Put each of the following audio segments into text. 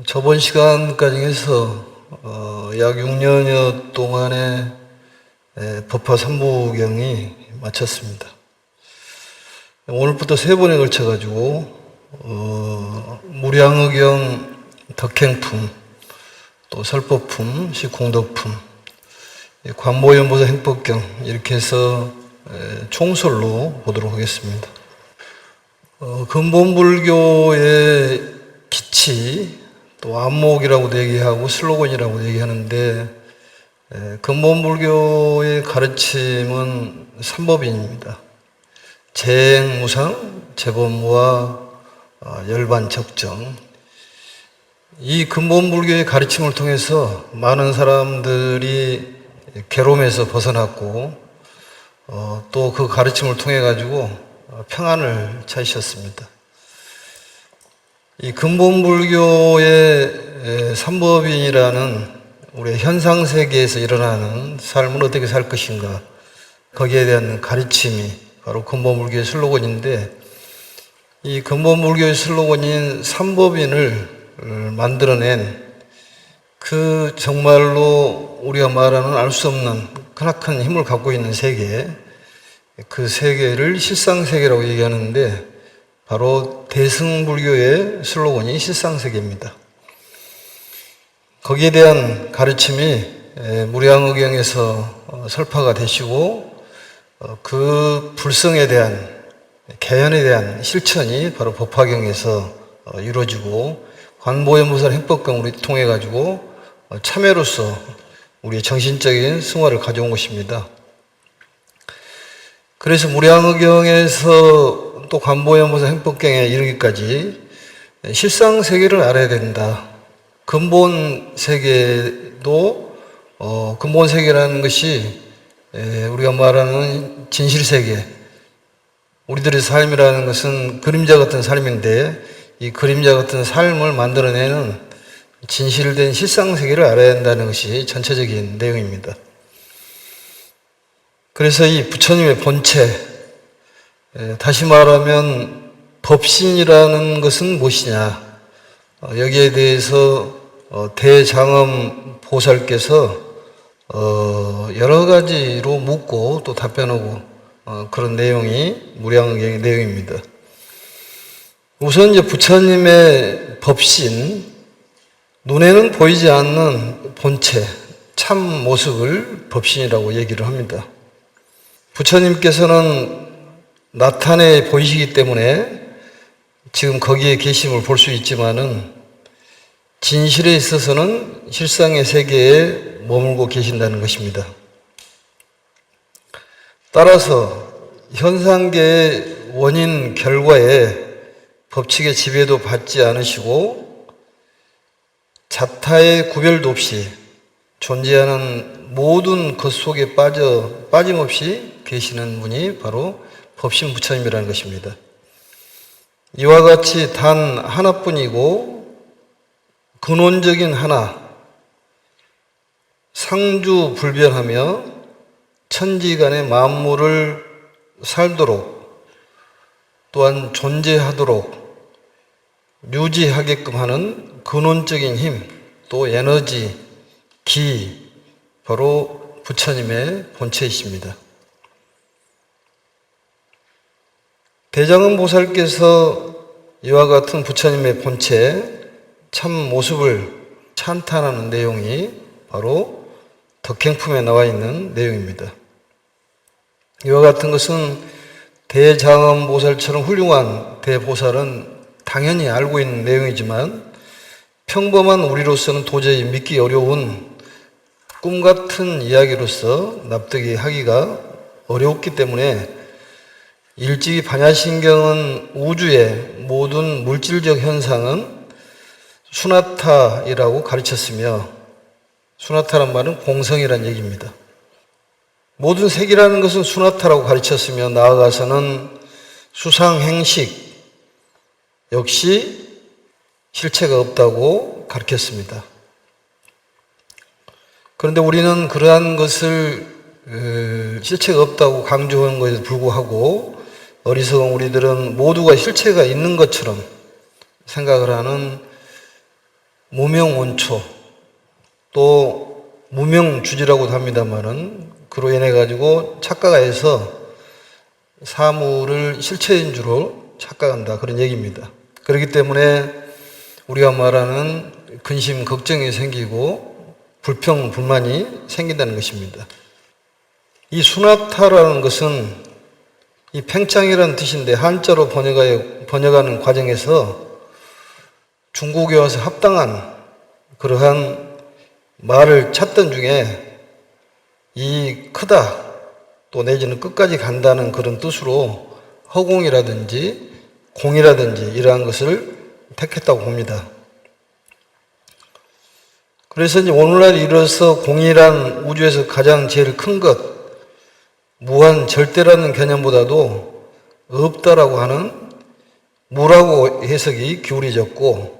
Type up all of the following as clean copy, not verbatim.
저번 시간까지 해서 약 6년여 동안의 법화 3부경이 마쳤습니다. 오늘부터 3번에 걸쳐가지고 무량의경, 덕행품, 또 설법품, 시공덕품, 관보연보사 행법경 이렇게 해서 총설로 보도록 하겠습니다. 근본불교의 기치, 또 안목이라고도 얘기하고 슬로건이라고 얘기하는데 근본불교의 가르침은 삼법인입니다. 재행무상, 재범무와 열반적정. 이 근본불교의 가르침을 통해서 많은 사람들이 괴로움에서 벗어났고 또 그 가르침을 통해 가지고 평안을 찾으셨습니다. 이 근본불교의 삼법인이라는 우리 현상세계에서 일어나는 삶을 어떻게 살 것인가, 거기에 대한 가르침이 바로 근본불교의 슬로건인데, 이 근본불교의 슬로건인 삼법인을 만들어낸 그 정말로 우리가 말하는 알 수 없는 크나큰 힘을 갖고 있는 세계, 그 세계를 실상세계라고 얘기하는데 바로 대승불교의 슬로건이 실상세계입니다. 거기에 대한 가르침이 무량의경에서 설파가 되시고 그 불성에 대한, 개연에 대한 실천이 바로 법화경에서 이루어지고 관보연보살 행법경으로 통해 가지고 참여로서 우리의 정신적인 승화를 가져온 것입니다. 그래서 무량의경에서 또 관보연보사 행법경에 이르기까지 실상세계를 알아야 된다. 근본세계도 근본세계라는 것이 우리가 말하는 진실세계, 우리들의 삶이라는 것은 그림자 같은 삶인데 이 그림자 같은 삶을 만들어내는 진실된 실상세계를 알아야 한다는 것이 전체적인 내용입니다. 그래서 이 부처님의 본체, 다시 말하면 법신이라는 것은 무엇이냐, 여기에 대해서 대장엄 보살께서 여러 가지로 묻고 또 답변하고 그런 내용이 무량의경의 내용입니다. 우선 이제 부처님의 법신, 눈에는 보이지 않는 본체, 참 모습을 법신이라고 얘기를 합니다. 부처님께서는 나타내 보이시기 때문에 지금 거기에 계심을 볼 수 있지만은 진실에 있어서는 실상의 세계에 머물고 계신다는 것입니다. 따라서 현상계의 원인 결과에 법칙의 지배도 받지 않으시고 자타의 구별도 없이 존재하는 모든 것 속에 빠짐없이 계시는 분이 바로 법신 부처님이라는 것입니다. 이와 같이 단 하나뿐이고 근원적인 하나, 상주불변하며 천지간의 만물을 살도록 또한 존재하도록 유지하게끔 하는 근원적인 힘, 또 에너지, 기, 바로 부처님의 본체이십니다. 대장엄 보살께서 이와 같은 부처님의 본체, 참 모습을 찬탄하는 내용이 바로 덕행품에 나와 있는 내용입니다. 이와 같은 것은 대장엄 보살처럼 훌륭한 대보살은 당연히 알고 있는 내용이지만 평범한 우리로서는 도저히 믿기 어려운 꿈같은 이야기로서 납득이 하기가 어렵기 때문에 일찍이 반야신경은 우주의 모든 물질적 현상은 수나타이라고 가르쳤으며, 수나타란 말은 공성이란 얘기입니다. 모든 색이라는 것은 수나타라고 가르쳤으며 나아가서는 수상행식 역시 실체가 없다고 가르쳤습니다. 그런데 우리는 그러한 것을 실체가 없다고 강조한 것에도 불구하고 어리석은 우리들은 모두가 실체가 있는 것처럼 생각을 하는 무명원초 또 무명주지라고도 합니다만은 그로 인해 가지고 착각을 해서 사물을 실체인 줄로 착각한다, 그런 얘기입니다. 그렇기 때문에 우리가 말하는 근심, 걱정이 생기고 불평, 불만이 생긴다는 것입니다. 이 수나타라는 것은 이 팽창이라는 뜻인데 한자로 번역하는 과정에서 중국에 와서 합당한 그러한 말을 찾던 중에 이 크다 또 내지는 끝까지 간다는 그런 뜻으로 허공이라든지 공이라든지 이러한 것을 택했다고 봅니다. 그래서 이제 오늘날 이르러서 공이란 우주에서 가장 제일 큰 것, 무한 절대라는 개념보다도 없다라고 하는 무라고 해석이 기울어졌고,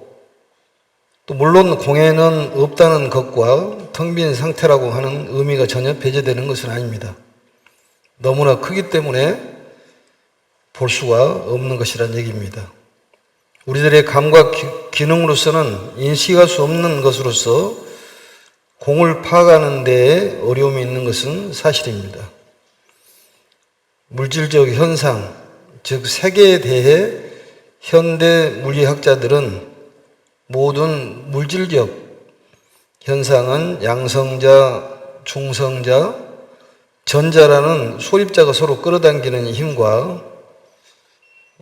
또 물론 공에는 없다는 것과 텅 빈 상태라고 하는 의미가 전혀 배제되는 것은 아닙니다. 너무나 크기 때문에 볼 수가 없는 것이란 얘기입니다. 우리들의 감각 기능으로서는 인식할 수 없는 것으로서 공을 파악하는 데에 어려움이 있는 것은 사실입니다. 물질적 현상, 즉 세계에 대해 현대 물리학자들은 모든 물질적 현상은 양성자, 중성자, 전자라는 소립자가 서로 끌어당기는 힘과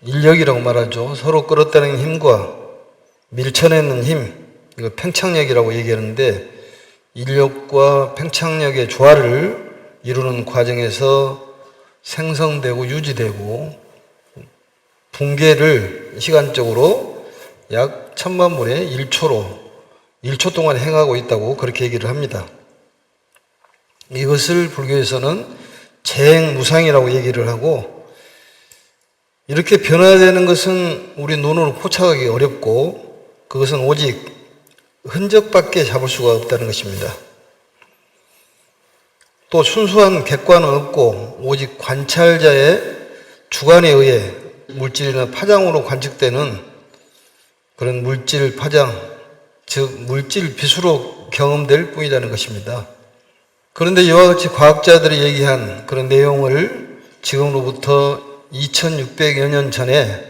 인력이라고 말하죠. 서로 끌어당기는 힘과 밀쳐내는 힘, 이거 팽창력이라고 얘기하는데 인력과 팽창력의 조화를 이루는 과정에서 생성되고 유지되고 붕괴를 시간적으로 약 1000만분의 1초 동안 행하고 있다고 그렇게 얘기를 합니다. 이것을 불교에서는 재행무상이라고 얘기를 하고, 이렇게 변화되는 것은 우리 눈으로 포착하기 어렵고 그것은 오직 흔적밖에 잡을 수가 없다는 것입니다. 또 순수한 객관은 없고 오직 관찰자의 주관에 의해 물질이나 파장으로 관측되는 그런 물질 파장, 즉 물질 빛으로 경험될 뿐이라는 것입니다. 그런데 이와 같이 과학자들이 얘기한 그런 내용을 지금으로부터 2600여 년 전에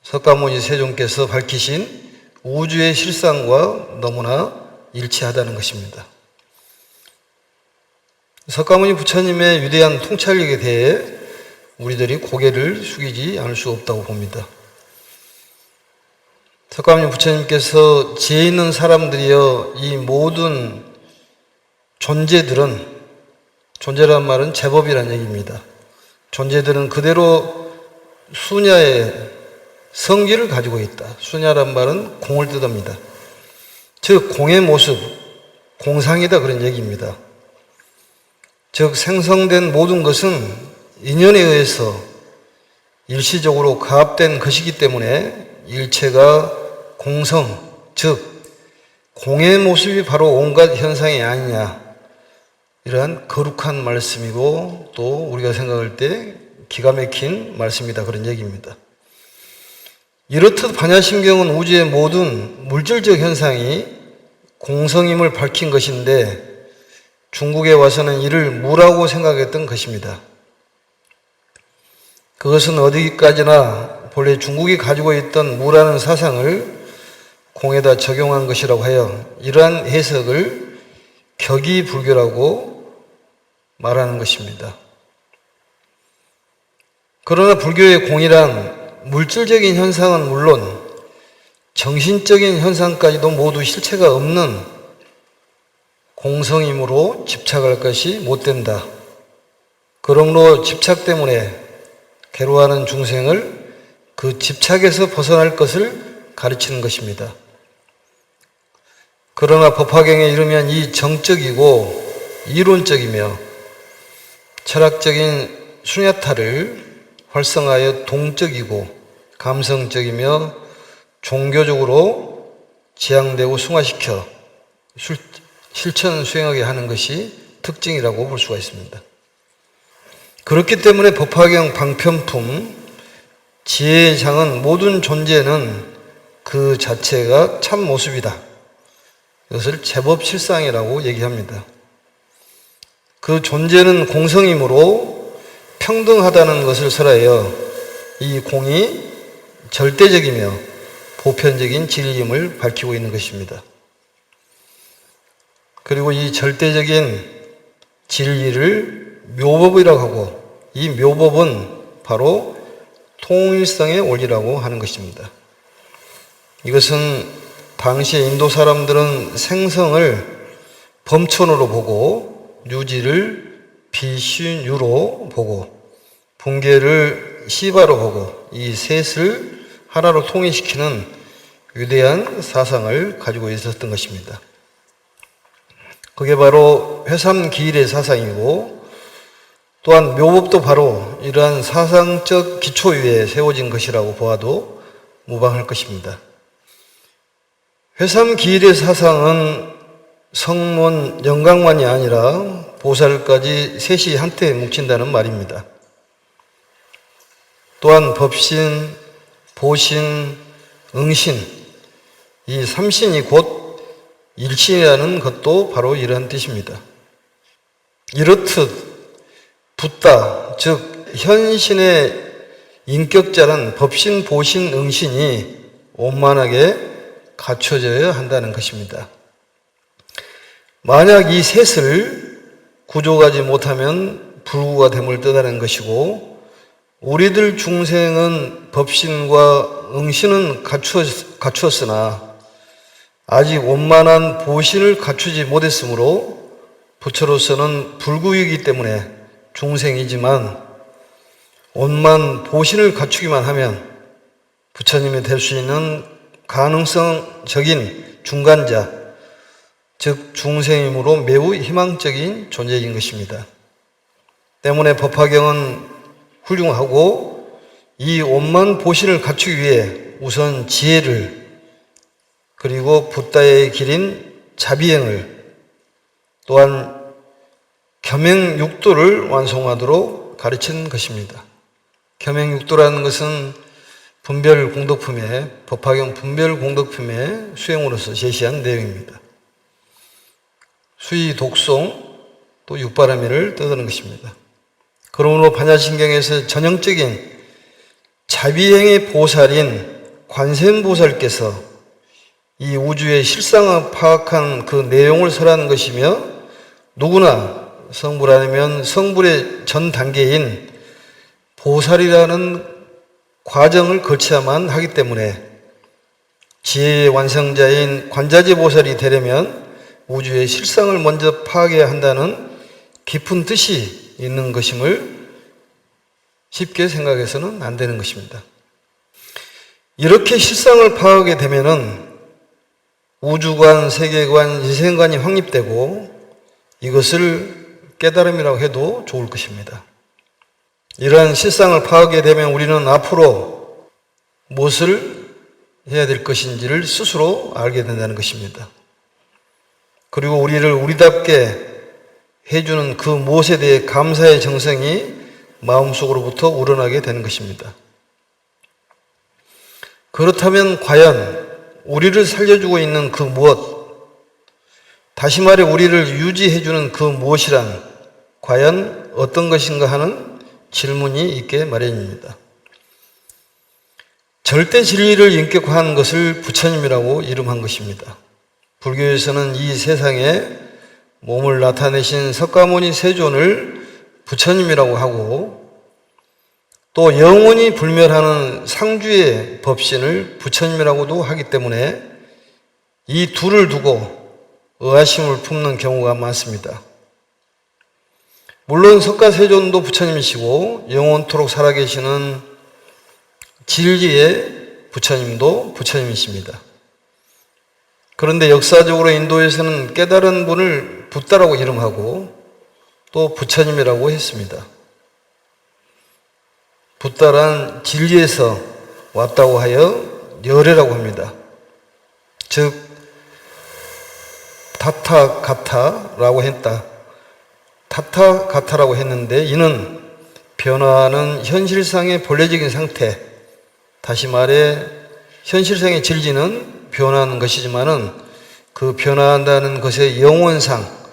석가모니 세존께서 밝히신 우주의 실상과 너무나 일치하다는 것입니다. 석가모니 부처님의 위대한 통찰력에 대해 우리들이 고개를 숙이지 않을 수 없다고 봅니다. 석가모니 부처님께서 지혜 있는 사람들이여 이 모든 존재들은, 존재란 말은 제법이란 얘기입니다. 존재들은 그대로 수냐의 성질을 가지고 있다. 수냐란 말은 공을 뜻합니다. 즉 공의 모습, 공상이다 그런 얘기입니다. 즉 생성된 모든 것은 인연에 의해서 일시적으로 가합된 것이기 때문에 일체가 공성, 즉 공의 모습이 바로 온갖 현상이 아니냐, 이러한 거룩한 말씀이고 또 우리가 생각할 때 기가 막힌 말씀이다 그런 얘기입니다. 이렇듯 반야심경은 우주의 모든 물질적 현상이 공성임을 밝힌 것인데 중국에 와서는 이를 무라고 생각했던 것입니다. 그것은 어디까지나 본래 중국이 가지고 있던 무라는 사상을 공에다 적용한 것이라고 하여 이러한 해석을 격이불교라고 말하는 것입니다. 그러나 불교의 공이란 물질적인 현상은 물론 정신적인 현상까지도 모두 실체가 없는 공성임으로 집착할 것이 못 된다. 그러므로 집착 때문에 괴로워하는 중생을 그 집착에서 벗어날 것을 가르치는 것입니다. 그러나 법화경에 이르면 이 정적이고 이론적이며 철학적인 수냐타를 활성화하여 동적이고 감성적이며 종교적으로 지향되고 승화시켜 실천 수행하게 하는 것이 특징이라고 볼 수가 있습니다. 그렇기 때문에 법화경 방편품 지혜의 장은 모든 존재는 그 자체가 참 모습이다. 이것을 제법 실상이라고 얘기합니다. 그 존재는 공성이므로 평등하다는 것을 설하여 이 공이 절대적이며 보편적인 진리임을 밝히고 있는 것입니다. 그리고 이 절대적인 진리를 묘법이라고 하고, 이 묘법은 바로 통일성의 원리라고 하는 것입니다. 이것은 당시 인도 사람들은 생성을 범천으로 보고, 유지를 비신유로 보고, 붕괴를 시바로 보고, 이 셋을 하나로 통일시키는 위대한 사상을 가지고 있었던 것입니다. 그게 바로 회삼기일의 사상이고, 또한 묘법도 바로 이러한 사상적 기초 위에 세워진 것이라고 보아도 무방할 것입니다. 회삼기일의 사상은 성문 영광만이 아니라 보살까지 셋이 한때 뭉친다는 말입니다. 또한 법신, 보신, 응신, 이 삼신이 곧 일신이라는 것도 바로 이러한 뜻입니다. 이렇듯 붓다, 즉 현신의 인격자란 법신, 보신, 응신이 원만하게 갖춰져야 한다는 것입니다. 만약 이 셋을 구족하지 못하면 불구가 됨을 뜻하는 것이고, 우리들 중생은 법신과 응신은 갖추었으나 아직 원만한 보신을 갖추지 못했으므로 부처로서는 불구이기 때문에 중생이지만, 원만 보신을 갖추기만 하면 부처님이 될 수 있는 가능성적인 중간자, 즉 중생이므로 매우 희망적인 존재인 것입니다. 때문에 법화경은 훌륭하고, 이 원만 보신을 갖추기 위해 우선 지혜를, 그리고 붓다의 길인 자비행을, 또한 겸행육도를 완성하도록 가르친 것입니다. 겸행육도라는 것은 분별공덕품의, 법화경 분별공덕품의 수행으로서 제시한 내용입니다. 수의, 독송, 또 육바라밀을 뜻하는 것입니다. 그러므로 반야신경에서 전형적인 자비행의 보살인 관세음보살께서 이 우주의 실상을 파악한 그 내용을 설하는 것이며, 누구나 성불 아니면 성불의 전 단계인 보살이라는 과정을 거쳐야만 하기 때문에 지혜의 완성자인 관자재 보살이 되려면 우주의 실상을 먼저 파악해야 한다는 깊은 뜻이 있는 것임을 쉽게 생각해서는 안 되는 것입니다. 이렇게 실상을 파악하게 되면은 우주관, 세계관, 인생관이 확립되고, 이것을 깨달음이라고 해도 좋을 것입니다. 이러한 실상을 파악하게 되면 우리는 앞으로 무엇을 해야 될 것인지를 스스로 알게 된다는 것입니다. 그리고 우리를 우리답게 해주는 그 무엇에 대해 감사의 정성이 마음속으로부터 우러나게 되는 것입니다. 그렇다면 과연 우리를 살려주고 있는 그 무엇, 다시 말해 우리를 유지해주는 그 무엇이란 과연 어떤 것인가 하는 질문이 있게 마련입니다. 절대 진리를 인격화한 것을 부처님이라고 이름한 것입니다. 불교에서는 이 세상에 몸을 나타내신 석가모니 세존을 부처님이라고 하고, 또 영원히 불멸하는 상주의 법신을 부처님이라고도 하기 때문에 이 둘을 두고 의아심을 품는 경우가 많습니다. 물론 석가세존도 부처님이시고 영원토록 살아계시는 진리의 부처님도 부처님이십니다. 그런데 역사적으로 인도에서는 깨달은 분을 붓다라고 이름하고 또 부처님이라고 했습니다. 붓다란 진리에서 왔다고 하여 열애라고 합니다. 즉 타타가타라고 했다. 타타가타라고 했는데, 이는 변화하는 현실상의 본래적인 상태, 다시 말해 현실생의 진리는 변하는 것이지만은 그 변화한다는 것의 영원상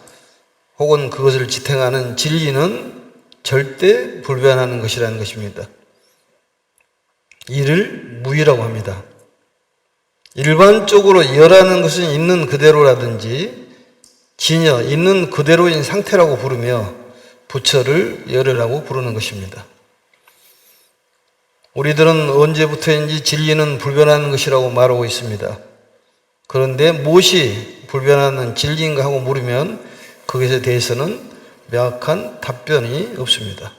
혹은 그것을 지탱하는 진리는 절대 불변하는 것이라는 것입니다. 이를 무의라고 합니다. 일반적으로 열하는 것은 있는 그대로라든지 진여, 있는 그대로인 상태라고 부르며 부처를 열이라고 부르는 것입니다. 우리들은 언제부터인지 진리는 불변하는 것이라고 말하고 있습니다. 그런데 무엇이 불변하는 진리인가 하고 물으면 그것에 대해서는 명확한 답변이 없습니다.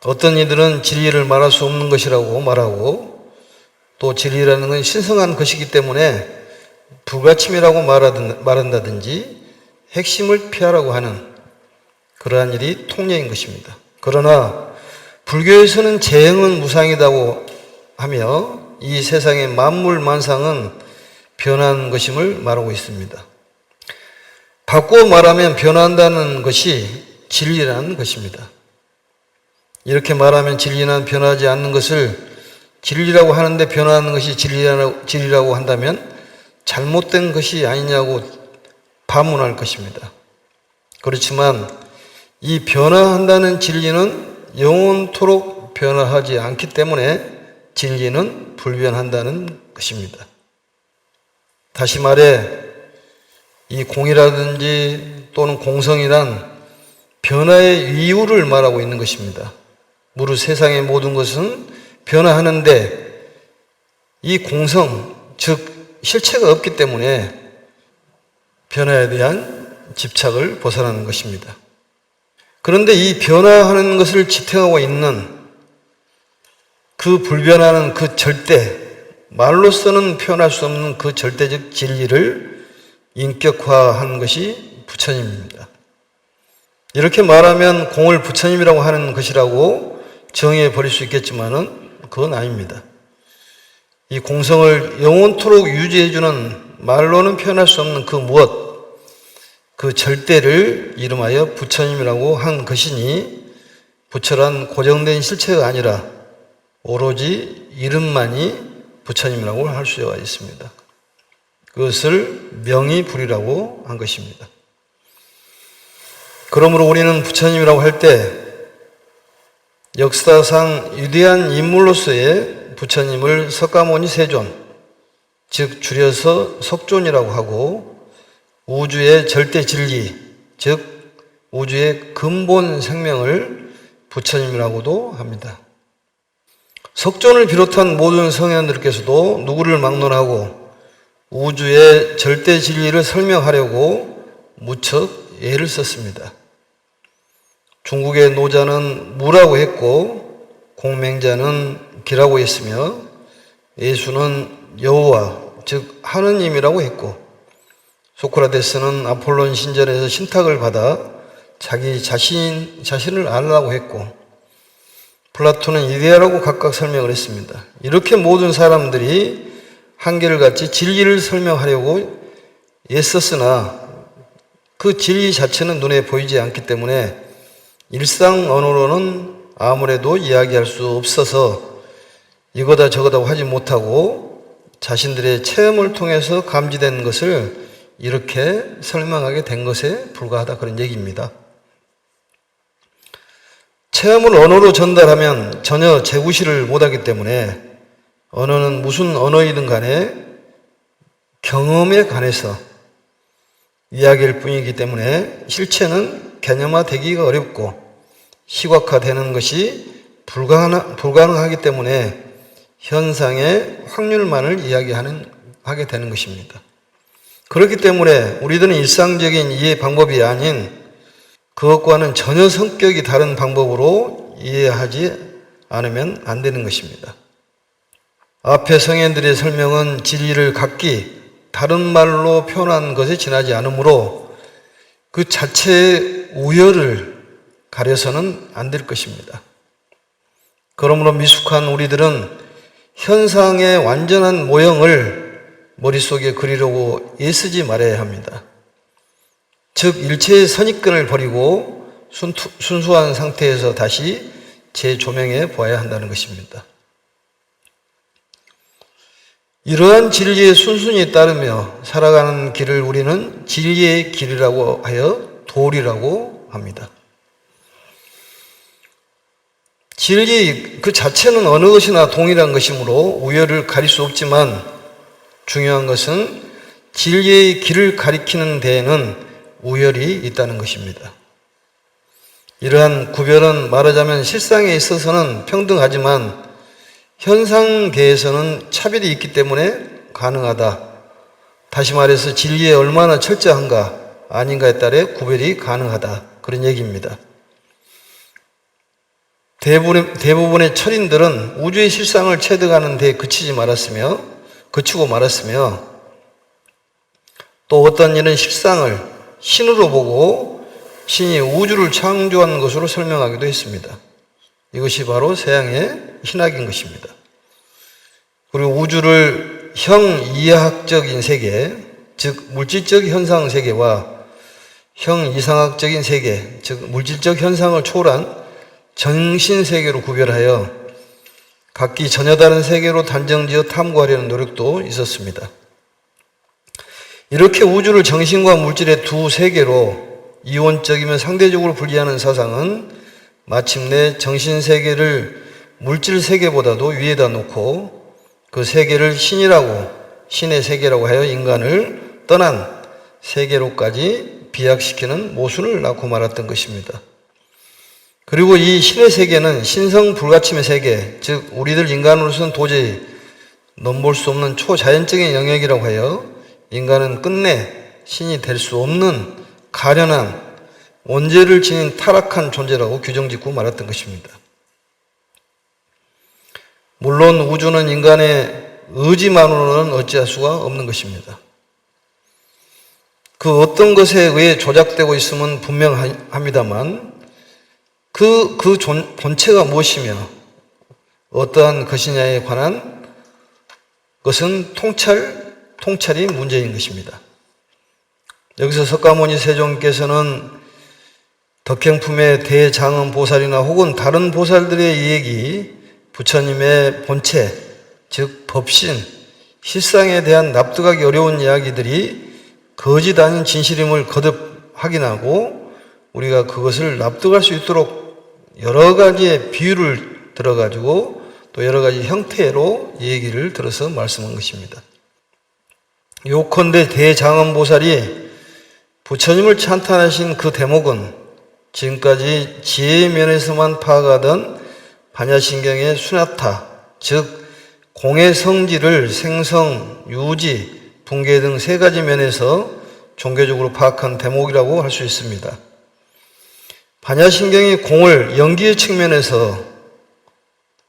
어떤 이들은 진리를 말할 수 없는 것이라고 말하고 또 진리라는 건 신성한 것이기 때문에 불가침이라고 말한다든지 핵심을 피하라고 하는 그러한 일이 통례인 것입니다. 그러나 불교에서는 재행은 무상이라고 하며 이 세상의 만물 만상은 변하는 것임을 말하고 있습니다. 바꾸어 말하면 변한다는 것이 진리라는 것입니다. 이렇게 말하면 진리는 변하지 않는 것을 진리라고 하는데 변하는 것이 진리라고 한다면 잘못된 것이 아니냐고 반문할 것입니다. 그렇지만 이 변화한다는 진리는 영원토록 변화하지 않기 때문에 진리는 불변한다는 것입니다. 다시 말해 이 공이라든지 또는 공성이란 변화의 이유를 말하고 있는 것입니다. 무릇 세상의 모든 것은 변화하는데 이 공성, 즉 실체가 없기 때문에 변화에 대한 집착을 벗어나는 것입니다. 그런데 이 변화하는 것을 지탱하고 있는 그 불변하는 그 절대, 말로서는 표현할 수 없는 그 절대적 진리를 인격화한 것이 부처님입니다. 이렇게 말하면 공을 부처님이라고 하는 것이라고 정의해 버릴 수 있겠지만은 그건 아닙니다. 이 공성을 영원토록 유지해주는 말로는 표현할 수 없는 그 무엇, 그 절대를 이름하여 부처님이라고 한 것이니 부처란 고정된 실체가 아니라 오로지 이름만이 부처님이라고 할 수가 있습니다. 그것을 명의불이라고 한 것입니다. 그러므로 우리는 부처님이라고 할 때 역사상 위대한 인물로서의 부처님을 석가모니 세존, 즉 줄여서 석존이라고 하고 우주의 절대 진리, 즉 우주의 근본 생명을 부처님이라고도 합니다. 석존을 비롯한 모든 성현들께서도 누구를 막론하고 우주의 절대 진리를 설명하려고 무척 애를 썼습니다. 중국의 노자는 무라고 했고 공맹자는 기라고 했으며 예수는 여호와 즉 하느님이라고 했고 소크라테스는 아폴론 신전에서 신탁을 받아 자기 자신을 알라고 했고 플라톤은 이데아라고 각각 설명을 했습니다. 이렇게 모든 사람들이 한결같이 진리를 설명하려고 애썼으나 그 진리 자체는 눈에 보이지 않기 때문에 일상 언어로는 아무래도 이야기할 수 없어서 이거다 저거다 하지 못하고 자신들의 체험을 통해서 감지된 것을 이렇게 설명하게 된 것에 불과하다 그런 얘기입니다. 체험을 언어로 전달하면 전혀 재구실을 못하기 때문에 언어는 무슨 언어이든 간에 경험에 관해서 이야기일 뿐이기 때문에 실체는 개념화되기가 어렵고 시각화되는 것이 불가능하기 때문에 현상의 확률만을 이야기하게 되는 것입니다. 그렇기 때문에 우리들은 일상적인 이해 방법이 아닌 그것과는 전혀 성격이 다른 방법으로 이해하지 않으면 안 되는 것입니다. 앞에 성현들의 설명은 진리를 각기 다른 말로 표현한 것에 지나지 않으므로 그 자체의 우열을 가려서는 안 될 것입니다. 그러므로 미숙한 우리들은 현상의 완전한 모형을 머릿속에 그리려고 애쓰지 말아야 합니다. 즉 일체의 선입견을 버리고 순수한 상태에서 다시 재조명해 보아야 한다는 것입니다. 이러한 진리에 순순히 따르며 살아가는 길을 우리는 진리의 길이라고 하여 도리라고 합니다. 진리 그 자체는 어느 것이나 동일한 것이므로 우열을 가릴 수 없지만 중요한 것은 진리의 길을 가리키는 데에는 우열이 있다는 것입니다. 이러한 구별은 말하자면 실상에 있어서는 평등하지만 현상계에서는 차별이 있기 때문에 가능하다. 다시 말해서 진리에 얼마나 철저한가 아닌가에 따라 구별이 가능하다. 그런 얘기입니다. 대부분의 철인들은 우주의 실상을 체득하는 데 그치고 말았으며 또 어떤 이는 실상을 신으로 보고 신이 우주를 창조한 것으로 설명하기도 했습니다. 이것이 바로 서양의 신학인 것입니다. 그리고 우주를 형이하학적인 세계, 즉 물질적 현상 세계와 형이상학적인 세계, 즉 물질적 현상을 초월한 정신 세계로 구별하여 각기 전혀 다른 세계로 단정지어 탐구하려는 노력도 있었습니다. 이렇게 우주를 정신과 물질의 두 세계로 이원적이면 상대적으로 분리하는 사상은 마침내 정신 세계를 물질 세계보다도 위에다 놓고 그 세계를 신의 세계라고 하여 인간을 떠난 세계로까지 비약시키는 모순을 낳고 말았던 것입니다. 그리고 이 신의 세계는 신성 불가침의 세계, 즉 우리들 인간으로서는 도저히 넘볼 수 없는 초자연적인 영역이라고 하여 인간은 끝내 신이 될 수 없는 가련한 원죄를 지닌 타락한 존재라고 규정짓고 말았던 것입니다. 물론 우주는 인간의 의지만으로는 어찌할 수가 없는 것입니다. 그 어떤 것에 의해 조작되고 있음은 분명합니다만 그 본체가 무엇이며 어떠한 것이냐에 관한 것은 통찰이 문제인 것입니다. 여기서 석가모니 세존께서는 덕행품의 대장엄보살이나 혹은 다른 보살들의 얘기, 부처님의 본체, 즉 법신, 실상에 대한 납득하기 어려운 이야기들이 거짓 아닌 진실임을 거듭 확인하고 우리가 그것을 납득할 수 있도록 여러 가지의 비유를 들어가지고 또 여러 가지 형태로 얘기를 들어서 말씀한 것입니다. 요컨대 대장엄보살이 부처님을 찬탄하신 그 대목은 지금까지 지혜의 면에서만 파악하던 반야신경의 수나타, 즉 공의 성질을 생성, 유지, 붕괴 등 세 가지 면에서 종교적으로 파악한 대목이라고 할 수 있습니다. 반야신경이 공을 연기의 측면에서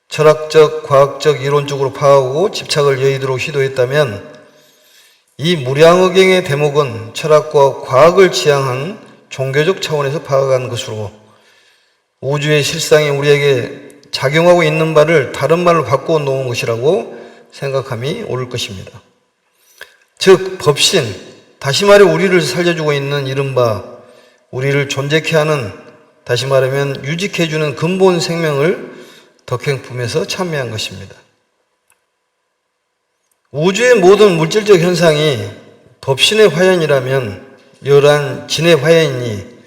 철학적, 과학적, 이론적으로 파악하고 집착을 여의도록 시도했다면 이 무량의경의 대목은 철학과 과학을 지향한 종교적 차원에서 파악한 것으로 우주의 실상이 우리에게 작용하고 있는 바를 다른 말로 바꾸어 놓은 것이라고 생각함이 옳을 것입니다. 즉 법신, 다시 말해 우리를 살려주고 있는 이른바 우리를 존재케 하는, 다시 말하면 유직해주는 근본 생명을 덕행품에서 찬미한 것입니다. 우주의 모든 물질적 현상이 법신의 화연이라면 여란 진의 화연이니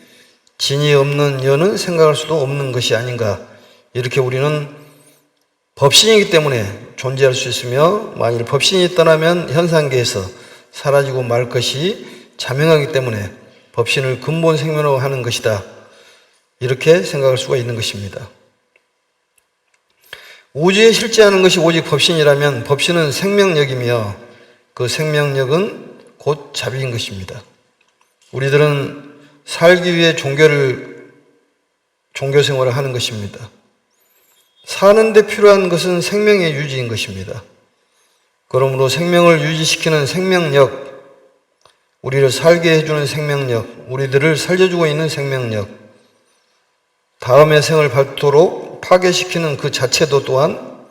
진이 없는 여는 생각할 수도 없는 것이 아닌가. 이렇게 우리는 법신이기 때문에 존재할 수 있으며 만일 법신이 떠나면 현상계에서 사라지고 말 것이 자명하기 때문에 법신을 근본 생명으로 하는 것이다. 이렇게 생각할 수가 있는 것입니다. 우주에 실제하는 것이 오직 법신이라면 법신은 생명력이며 그 생명력은 곧 자비인 것입니다. 우리들은 살기 위해 종교 생활을 하는 것입니다. 사는 데 필요한 것은 생명의 유지인 것입니다. 그러므로 생명을 유지시키는 생명력, 우리를 살게 해주는 생명력, 우리들을 살려주고 있는 생명력, 다음의 생을 밟도록 파괴시키는 그 자체도 또한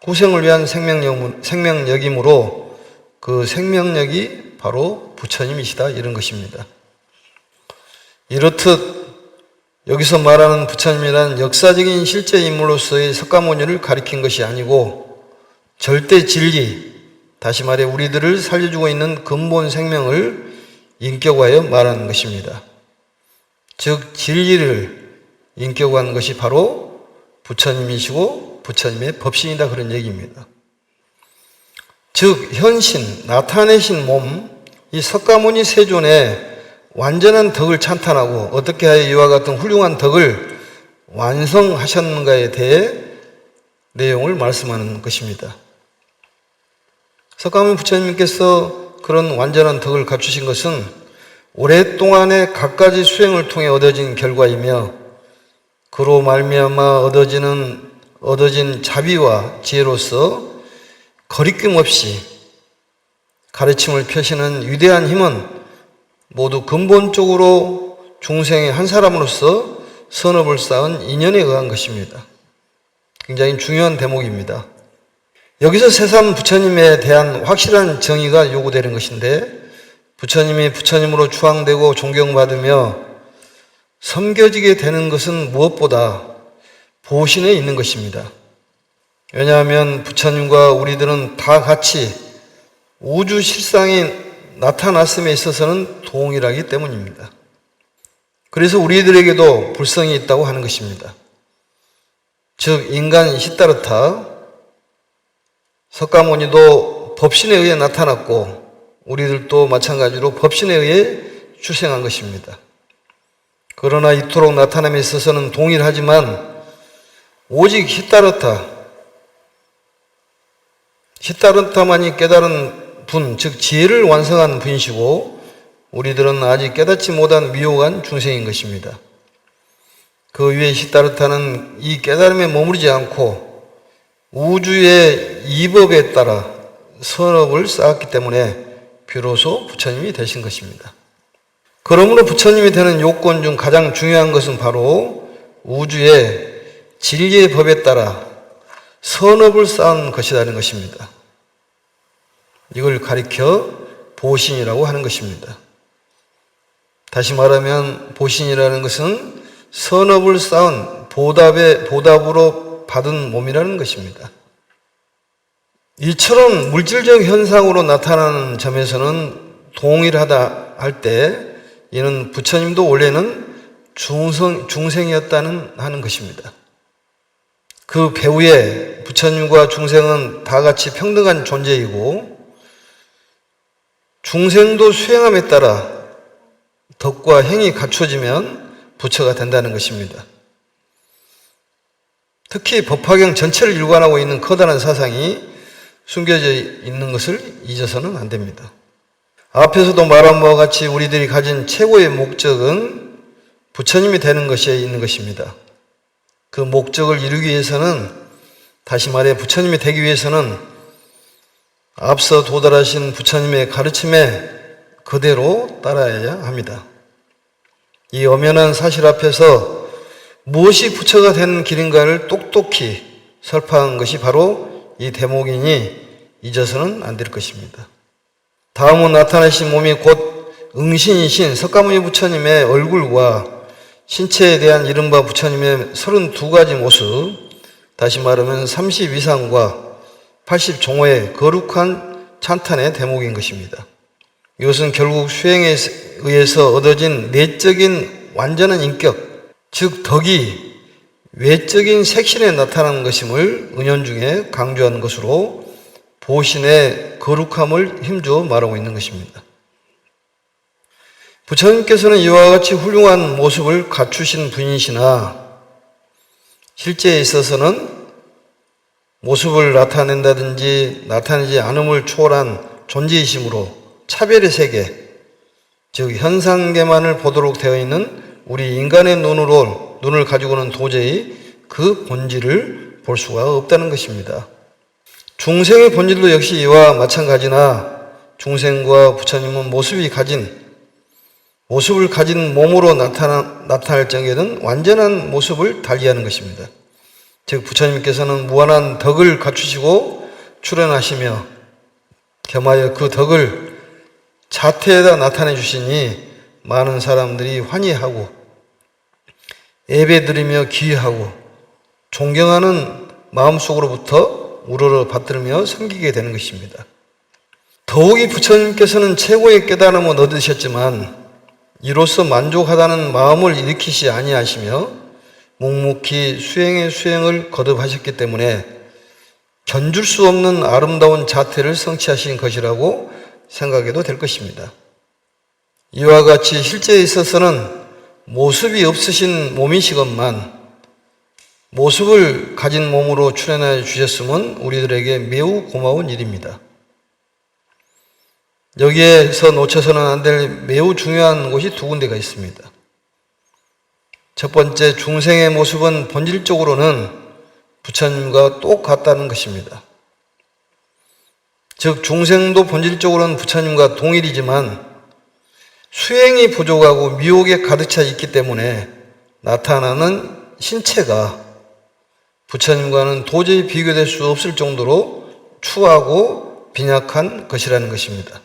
후생을 위한 생명력이므로 그 생명력이 바로 부처님이시다, 이런 것입니다. 이렇듯 여기서 말하는 부처님이란 역사적인 실제 인물로서의 석가모니를 가리킨 것이 아니고 절대 진리, 다시 말해 우리들을 살려주고 있는 근본 생명을 인격화하여 말하는 것입니다. 즉 진리를 인격화한 것이 바로 부처님이시고 부처님의 법신이다, 그런 얘기입니다. 즉 현신, 나타내신 몸, 이 석가모니 세존의 완전한 덕을 찬탄하고 어떻게 하여 이와 같은 훌륭한 덕을 완성하셨는가에 대해 내용을 말씀하는 것입니다. 석가모니 부처님께서 그런 완전한 덕을 갖추신 것은 오랫동안의 갖가지 수행을 통해 얻어진 결과이며 그로 말미암아 얻어진 자비와 지혜로서 거리낌 없이 가르침을 펴시는 위대한 힘은 모두 근본적으로 중생의 한 사람으로서 선업을 쌓은 인연에 의한 것입니다. 굉장히 중요한 대목입니다. 여기서 새삼 부처님에 대한 확실한 정의가 요구되는 것인데, 부처님이 부처님으로 추앙되고 존경받으며 섬겨지게 되는 것은 무엇보다 보신에 있는 것입니다. 왜냐하면 부처님과 우리들은 다 같이 우주 실상이 나타났음에 있어서는 동일하기 때문입니다. 그래서 우리들에게도 불성이 있다고 하는 것입니다. 즉 인간 시다르타, 석가모니도 법신에 의해 나타났고 우리들도 마찬가지로 법신에 의해 출생한 것입니다. 그러나 이토록 나타남에 있어서는 동일하지만 오직 시다르타만이 깨달은 분, 즉 지혜를 완성한 분이시고 우리들은 아직 깨닫지 못한 미혹한 중생인 것입니다. 그 위에 시다르타는 이 깨달음에 머무르지 않고 우주의 이법에 따라 선업을 쌓았기 때문에 비로소 부처님이 되신 것입니다. 그러므로 부처님이 되는 요건 중 가장 중요한 것은 바로 우주의 진리의 법에 따라 선업을 쌓은 것이라는 것입니다. 이걸 가리켜 보신이라고 하는 것입니다. 다시 말하면 보신이라는 것은 선업을 쌓은 보답으로 받은 몸이라는 것입니다. 이처럼 물질적 현상으로 나타나는 점에서는 동일하다 할 때 이는 부처님도 원래는 중생이었다는 하는 것입니다. 그 배후에 부처님과 중생은 다 같이 평등한 존재이고 중생도 수행함에 따라 덕과 행이 갖춰지면 부처가 된다는 것입니다. 특히 법화경 전체를 일관하고 있는 커다란 사상이 숨겨져 있는 것을 잊어서는 안 됩니다. 앞에서도 말한 바와 같이 우리들이 가진 최고의 목적은 부처님이 되는 것에 있는 것입니다. 그 목적을 이루기 위해서는, 다시 말해 부처님이 되기 위해서는 앞서 도달하신 부처님의 가르침에 그대로 따라야 합니다. 이 엄연한 사실 앞에서 무엇이 부처가 되는 길인가를 똑똑히 설파한 것이 바로 이 대목이니 잊어서는 안 될 것입니다. 다음은 나타나신 몸이 곧 응신이신 석가모니 부처님의 얼굴과 신체에 대한 이른바 부처님의 32가지 모습, 다시 말하면 30위상과 80종호의 거룩한 찬탄의 대목인 것입니다. 이것은 결국 수행에 의해서 얻어진 내적인 완전한 인격, 즉 덕이 외적인 색신에 나타나는 것임을 은연중에 강조하는 것으로 보신의 거룩함을 힘주어 말하고 있는 것입니다. 부처님께서는 이와 같이 훌륭한 모습을 갖추신 분이시나 실제에 있어서는 모습을 나타낸다든지 나타내지 않음을 초월한 존재이시므로 차별의 세계, 즉 현상계만을 보도록 되어 있는 우리 인간의 눈을 가지고는 도저히 그 본질을 볼 수가 없다는 것입니다. 중생의 본질도 역시 이와 마찬가지나 중생과 부처님은 모습을 가진 몸으로 나타날 적에는 완전한 모습을 달리하는 것입니다. 즉 부처님께서는 무한한 덕을 갖추시고 출현하시며 겸하여 그 덕을 자태에다 나타내 주시니 많은 사람들이 환희하고 예배드리며 귀의하고 존경하는 마음속으로부터 우러러 받들며 섬기게 되는 것입니다. 더욱이 부처님께서는 최고의 깨달음을 얻으셨지만 이로써 만족하다는 마음을 일으키시 아니하시며 묵묵히 수행의 수행을 거듭하셨기 때문에 견줄 수 없는 아름다운 자태를 성취하신 것이라고 생각해도 될 것입니다. 이와 같이 실제에 있어서는 모습이 없으신 몸이시건만 모습을 가진 몸으로 출현하여 주셨음은 우리들에게 매우 고마운 일입니다. 여기에서 놓쳐서는 안 될 매우 중요한 곳이 두 군데가 있습니다. 첫 번째, 중생의 모습은 본질적으로는 부처님과 똑같다는 것입니다. 즉 중생도 본질적으로는 부처님과 동일이지만 수행이 부족하고 미혹에 가득 차 있기 때문에 나타나는 신체가 부처님과는 도저히 비교될 수 없을 정도로 추하고 빈약한 것이라는 것입니다.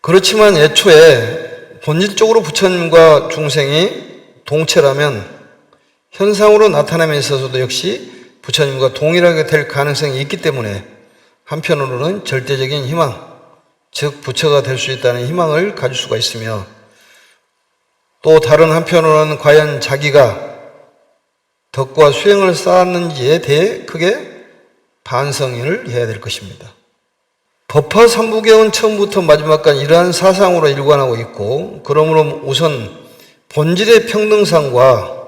그렇지만 애초에 본질적으로 부처님과 중생이 동체라면 현상으로 나타남에 있어서도 역시 부처님과 동일하게 될 가능성이 있기 때문에 한편으로는 절대적인 희망, 즉 부처가 될 수 있다는 희망을 가질 수가 있으며 또 다른 한편으로는 과연 자기가 덕과 수행을 쌓았는지에 대해 크게 반성을 해야 될 것입니다. 법화 삼부경은 처음부터 마지막까지 이러한 사상으로 일관하고 있고 그러므로 우선 본질의 평등상과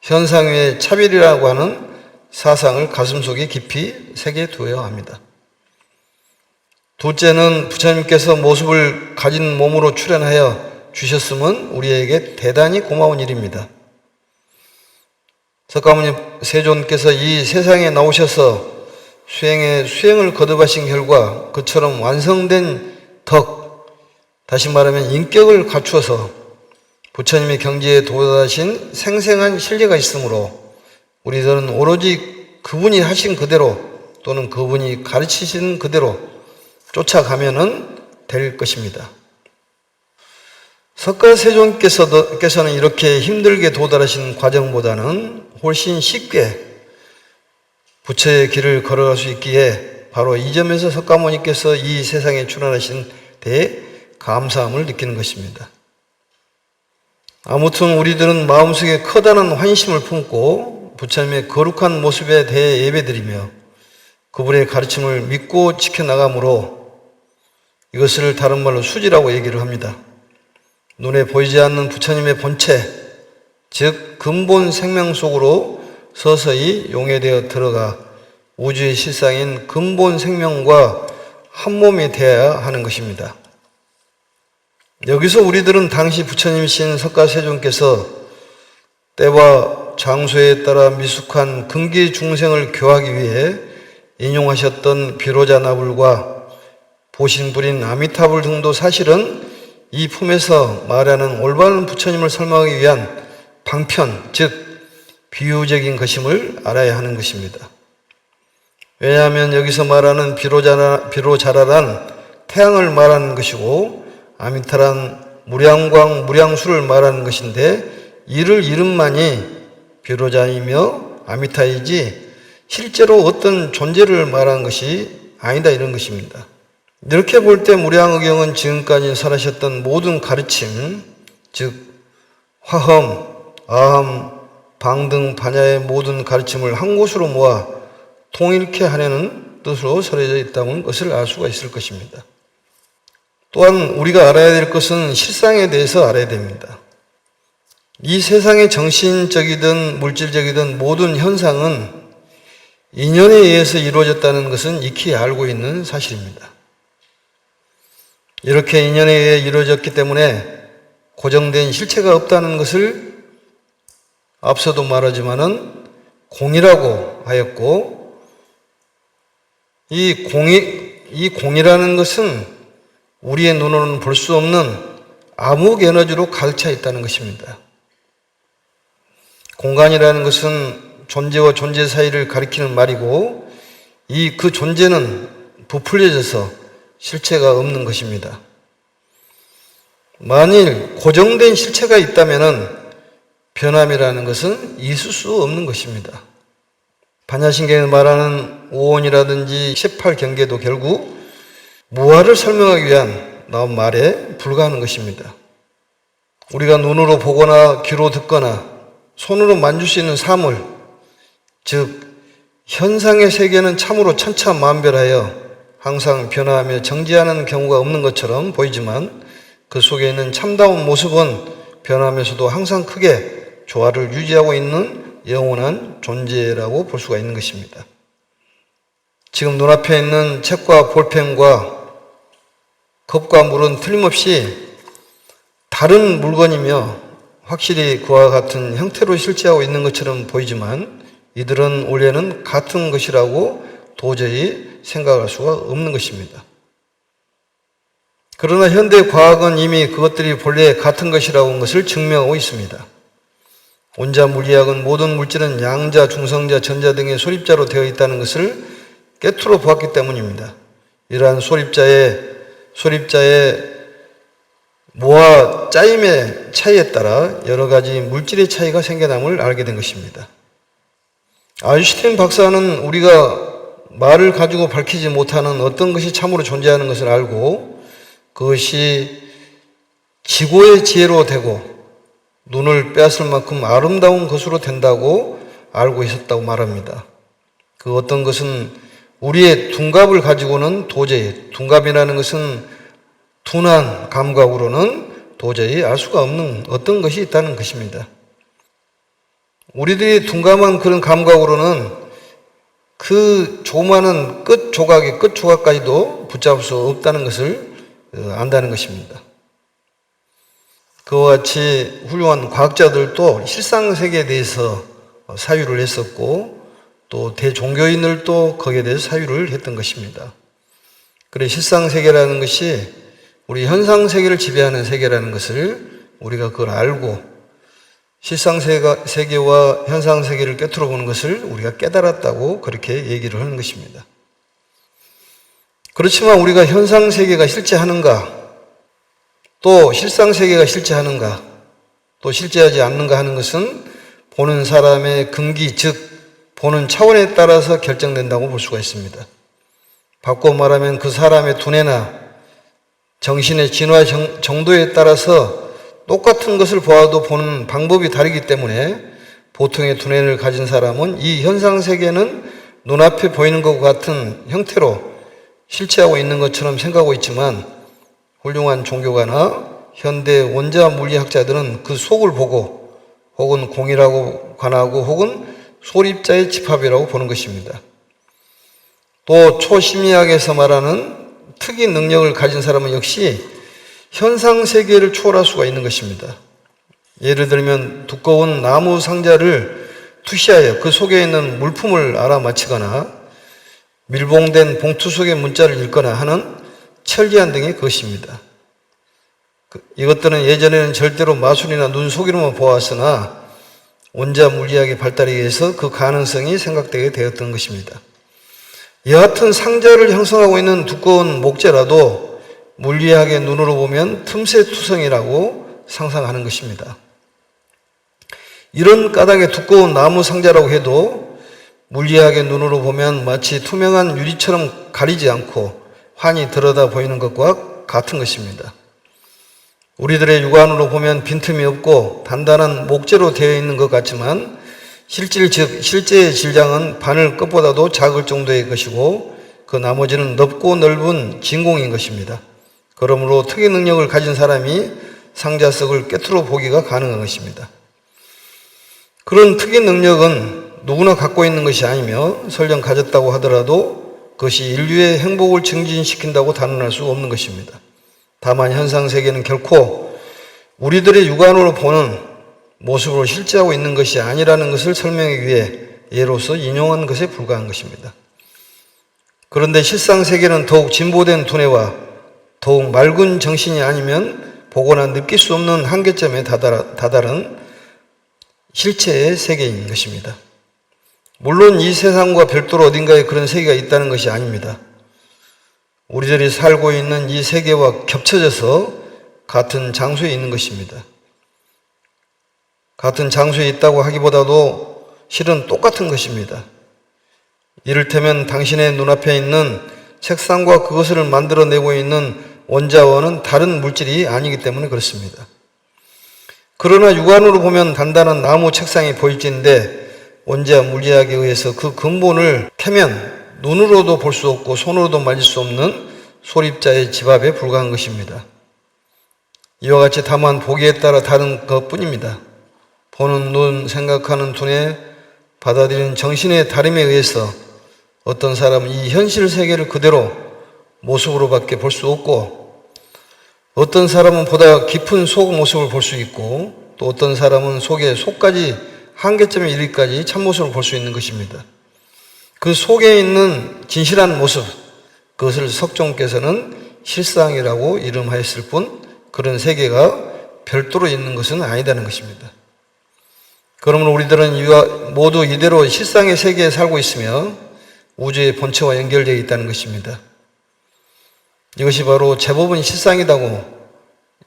현상의 차별이라고 하는 사상을 가슴속에 깊이 새겨두어야 합니다. 둘째는 부처님께서 모습을 가진 몸으로 출현하여 주셨음은 우리에게 대단히 고마운 일입니다. 석가모니 세존께서 이 세상에 나오셔서 수행을 거듭하신 결과 그처럼 완성된 덕, 다시 말하면 인격을 갖추어서 부처님의 경지에 도달하신 생생한 신뢰가 있으므로 우리들은 오로지 그분이 하신 그대로 또는 그분이 가르치신 그대로 쫓아가면은 될 것입니다. 석가세존께서는 이렇게 힘들게 도달하신 과정보다는 훨씬 쉽게 부처의 길을 걸어갈 수 있기에 바로 이 점에서 석가모니께서 이 세상에 출현하신 데에 감사함을 느끼는 것입니다. 아무튼 우리들은 마음속에 커다란 환심을 품고 부처님의 거룩한 모습에 대해 예배드리며 그분의 가르침을 믿고 지켜나가므로 이것을 다른 말로 수지라고 얘기를 합니다. 눈에 보이지 않는 부처님의 본체, 즉 근본 생명 속으로 서서히 용해되어 들어가 우주의 실상인 근본 생명과 한 몸이 되어야 하는 것입니다. 여기서 우리들은 당시 부처님이신 석가세존께서 때와 장소에 따라 미숙한 근기 중생을 교하기 위해 인용하셨던 비로자 나불과 보신불인 아미타불 등도 사실은 이 품에서 말하는 올바른 부처님을 설명하기 위한 방편, 즉 비유적인 것임을 알아야 하는 것입니다. 왜냐하면 여기서 말하는 비로자라란 태양을 말하는 것이고 아미타란 무량광, 무량수를 말하는 것인데 이를 이름만이 비로자이며 아미타이지 실제로 어떤 존재를 말하는 것이 아니다 이런 것입니다. 이렇게 볼 때 무량의경은 지금까지 설하셨던 모든 가르침, 즉 화엄, 아함, 방등, 반야의 모든 가르침을 한 곳으로 모아 통일케 하려는 뜻으로 설해져 있다는 것을 알 수가 있을 것입니다. 또한 우리가 알아야 될 것은 실상에 대해서 알아야 됩니다. 이 세상의 정신적이든 물질적이든 모든 현상은 인연에 의해서 이루어졌다는 것은 익히 알고 있는 사실입니다. 이렇게 인연에 의해 이루어졌기 때문에 고정된 실체가 없다는 것을 앞서도 말하지만은 공이라고 하였고 이 공이라는 것은 우리의 눈으로는 볼 수 없는 암흑 에너지로 가득 차 있다는 것입니다. 공간이라는 것은 존재와 존재 사이를 가리키는 말이고 그 존재는 부풀려져서 실체가 없는 것입니다. 만일 고정된 실체가 있다면은 변함이라는 것은 있을 수 없는 것입니다. 반야신경에 말하는 오온이라든지 18경계도 결국 무아를 설명하기 위한 나온 말에 불과하는 것입니다. 우리가 눈으로 보거나 귀로 듣거나 손으로 만질 수 있는 사물, 즉 현상의 세계는 참으로 천차만별하여 항상 변화하며 정지하는 경우가 없는 것처럼 보이지만 그 속에 있는 참다운 모습은 변하면서도 항상 크게 조화를 유지하고 있는 영원한 존재라고 볼 수가 있는 것입니다. 지금 눈앞에 있는 책과 볼펜과 컵과 물은 틀림없이 다른 물건이며 확실히 그와 같은 형태로 실제하고 있는 것처럼 보이지만 이들은 원래는 같은 것이라고 도저히 생각할 수가 없는 것입니다. 그러나 현대 과학은 이미 그것들이 본래 같은 것이라고 하는 것을 증명하고 있습니다. 원자 물리학은 모든 물질은 양자, 중성자, 전자 등의 소립자로 되어 있다는 것을 깨트려 보았기 때문입니다. 이러한 소립자의 모와 짜임의 차이에 따라 여러 가지 물질의 차이가 생겨남을 알게 된 것입니다. 아인슈타인 박사는 우리가 말을 가지고 밝히지 못하는 어떤 것이 참으로 존재하는 것을 알고 그것이 지고의 지혜로 되고 눈을 빼앗을 만큼 아름다운 것으로 된다고 알고 있었다고 말합니다. 그 어떤 것은 우리의 둔갑을 가지고는 도저히, 둔갑이라는 것은 둔한 감각으로는 도저히 알 수가 없는 어떤 것이 있다는 것입니다. 우리들이 둔감한 그런 감각으로는 그 조그마한 끝 조각까지도 붙잡을 수 없다는 것을 안다는 것입니다. 그와 같이 훌륭한 과학자들도 실상세계에 대해서 사유를 했었고 또 대종교인들도 거기에 대해서 사유를 했던 것입니다. 그래 실상세계라는 것이 우리 현상세계를 지배하는 세계라는 것을 우리가 그걸 알고 실상세계와 현상세계를 꿰뚫어 보는 것을 우리가 깨달았다고 그렇게 얘기를 하는 것입니다. 그렇지만 우리가 현상세계가 실제하는가 또 실상세계가 실제하는가 또 실제하지 않는가 하는 것은 보는 사람의 근기 즉 보는 차원에 따라서 결정된다고 볼 수가 있습니다. 바꿔 말하면 그 사람의 두뇌나 정신의 진화 정도에 따라서 똑같은 것을 보아도 보는 방법이 다르기 때문에 보통의 두뇌를 가진 사람은 이 현상세계는 눈앞에 보이는 것과 같은 형태로 실체하고 있는 것처럼 생각하고 있지만 훌륭한 종교가나 현대 원자 물리학자들은 그 속을 보고 혹은 공이라고 관하고 혹은 소립자의 집합이라고 보는 것입니다. 또 초심리학에서 말하는 특이 능력을 가진 사람은 역시 현상세계를 초월할 수가 있는 것입니다. 예를 들면 두꺼운 나무 상자를 투시하여 그 속에 있는 물품을 알아맞히거나 밀봉된 봉투 속의 문자를 읽거나 하는 천리안 등의 것입니다. 이것들은 예전에는 절대로 마술이나 눈 속이로만 보았으나 원자 물리학의 발달에 의해서 그 가능성이 생각되게 되었던 것입니다. 여하튼 상자를 형성하고 있는 두꺼운 목재라도 물리학의 눈으로 보면 틈새 투성이라고 상상하는 것입니다. 이런 까닭에 두꺼운 나무 상자라고 해도 물리학의 눈으로 보면 마치 투명한 유리처럼 가리지 않고 환히 들여다 보이는 것과 같은 것입니다. 우리들의 육안으로 보면 빈틈이 없고 단단한 목재로 되어 있는 것 같지만 실제의 질량은 바늘 끝보다도 작을 정도의 것이고 그 나머지는 넓고 넓은 진공인 것입니다. 그러므로 특이 능력을 가진 사람이 상자 속을 꿰뚫어 보기가 가능한 것입니다. 그런 특이 능력은 누구나 갖고 있는 것이 아니며 설령 가졌다고 하더라도 그것이 인류의 행복을 증진시킨다고 단언할 수 없는 것입니다. 다만 현상세계는 결코 우리들의 육안으로 보는 모습으로 실제하고 있는 것이 아니라는 것을 설명하기 위해 예로서 인용한 것에 불과한 것입니다. 그런데 실상세계는 더욱 진보된 두뇌와 더욱 맑은 정신이 아니면 보거나 느낄 수 없는 한계점에 다다른 실체의 세계인 것입니다. 물론 이 세상과 별도로 어딘가에 그런 세계가 있다는 것이 아닙니다. 우리들이 살고 있는 이 세계와 겹쳐져서 같은 장소에 있는 것입니다. 같은 장소에 있다고 하기보다도 실은 똑같은 것입니다. 이를테면 당신의 눈앞에 있는 색상과 그것을 만들어내고 있는 원자원은 다른 물질이 아니기 때문에 그렇습니다. 그러나 육안으로 보면 단단한 나무 책상이 보일진데 원자 물리학에 의해서 그 근본을 캐면 눈으로도 볼 수 없고 손으로도 만질 수 없는 소립자의 집합에 불과한 것입니다. 이와 같이 다만 보기에 따라 다른 것뿐입니다. 보는 눈, 생각하는 두뇌, 받아들이는 정신의 다름에 의해서 어떤 사람은 이 현실 세계를 그대로 모습으로밖에 볼 수 없고, 어떤 사람은 보다 깊은 속 모습을 볼 수 있고, 또 어떤 사람은 속의 속까지 한계점에 이르기까지 참모습을 볼 수 있는 것입니다. 그 속에 있는 진실한 모습, 그것을 석종께서는 실상이라고 이름하였을 뿐 그런 세계가 별도로 있는 것은 아니다는 것입니다. 그러므로 우리들은 모두 이대로 실상의 세계에 살고 있으며 우주의 본체와 연결되어 있다는 것입니다. 이것이 바로 제법은 실상이라고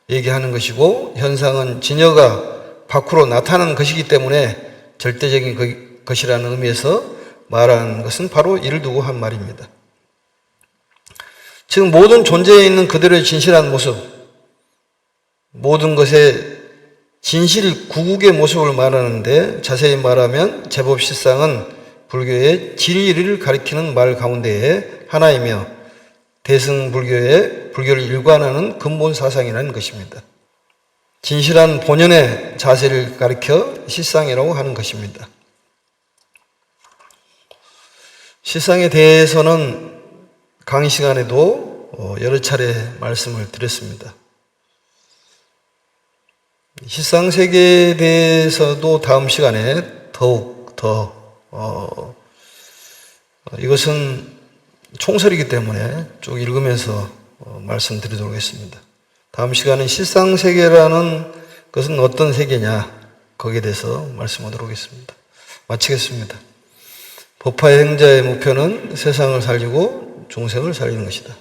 얘기하는 것이고, 현상은 진여가 밖으로 나타나는 것이기 때문에 절대적인 것이라는 의미에서 말하는 것은 바로 이를 두고 한 말입니다. 즉 모든 존재에 있는 그대로의 진실한 모습, 모든 것의 진실 구국의 모습을 말하는데, 자세히 말하면 제법 실상은 불교의 진리를 가리키는 말 가운데에 하나이며 대승불교의 불교를 일관하는 근본 사상이라는 것입니다. 진실한 본연의 자세를 가리켜 실상이라고 하는 것입니다. 실상에 대해서는 강의 시간에도 여러 차례 말씀을 드렸습니다. 실상 세계에 대해서도 다음 시간에 더욱 더 이것은 총설이기 때문에 쭉 읽으면서 말씀드리도록 하겠습니다. 다음 시간은 실상 세계라는 것은 어떤 세계냐, 거기에 대해서 말씀하도록 하겠습니다. 마치겠습니다. 법화의 행자의 목표는 세상을 살리고 중생을 살리는 것이다.